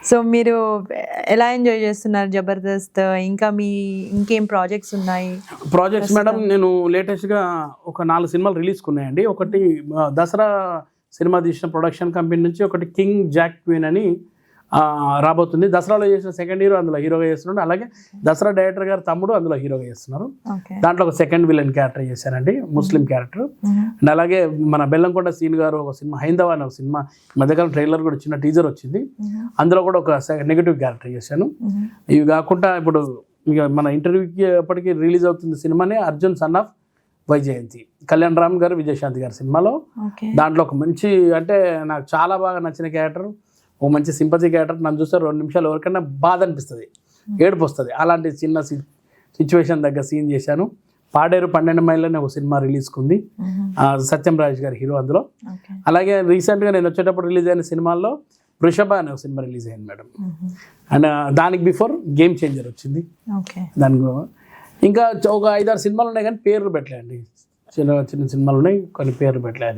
So మీరు ఎలా enjoy చేస్తున్నారు జబర్దస్త్? ఇంకా ఇంకేం ప్రాజెక్ట్స్ ఉన్నాయి? ప్రాజెక్ట్స్ మేడం, నేను లేటెస్ట్గా ఒక 4 సినిమాలు రిలీజ్ ఉన్నాయండి. ఒకటి దసరా సినిమా తీసిన ప్రొడక్షన్ కంపెనీ నుంచి ఒకటి కింగ్ జాక్ క్వీన్ అని రాబోతుంది. దసరాలో చేసిన సెకండ్ హీరో అందులో హీరోగా చేస్తున్నాడు. అలాగే దసరా డైరెక్టర్ గారు తమ్ముడు అందులో హీరోగా చేస్తున్నారు. దాంట్లో ఒక సెకండ్ విలన్ క్యారెక్టర్ చేశానండి, ముస్లిం క్యారెక్టర్. అండ్ అలాగే మన బెల్లంకొండ సీన్ గారు ఒక సినిమా హైందవ అనే ఒక సినిమా మధ్యకాలం ట్రైలర్ కూడా చిన్న టీజర్ వచ్చింది, అందులో కూడా ఒక నెగిటివ్ క్యారెక్టర్ చేశాను. ఇవి కాకుండా ఇప్పుడు ఇక మన ఇంటర్వ్యూకి అప్పటికి రిలీజ్ అవుతుంది సినిమానే అర్జున్ సన్ ఆఫ్ వైజయంతి, కళ్యాణ్ రామ్ గారు విజయశాంతి గారి సినిమాలో. దాంట్లో ఒక మంచి, అంటే నాకు చాలా బాగా నచ్చిన క్యారెక్టర్, ఒక మంచి సింపతి క్యారెక్టర్. నన్ను చూస్తే 2 నిమిషాలు ఎవరికైనా బాధ అనిపిస్తుంది, ఏడుపు వస్తుంది. అలాంటి చిన్న సిచ్యువేషన్ దగ్గర సీన్ చేశాను. పాడేరు 12 మైళ్ళని ఒక సినిమా రిలీజ్కి ఉంది, సత్యం రాజేష్ గారి హీరో అందులో. అలాగే రీసెంట్గా నేను వచ్చేటప్పుడు రిలీజ్ అయిన సినిమాల్లో వృషభ అనే ఒక సినిమా రిలీజ్ అయింది మేడం. అండ్ దానికి బిఫోర్ గేమ్ చేంజర్ వచ్చింది. దానికి ఇంకా ఒక 5-6 సినిమాలు ఉన్నాయి కానీ పేర్లు పెట్టలేండి. చిన్న చిన్న సినిమాలు ఉన్నాయి, కొన్ని పేర్లు పెట్టలేదు.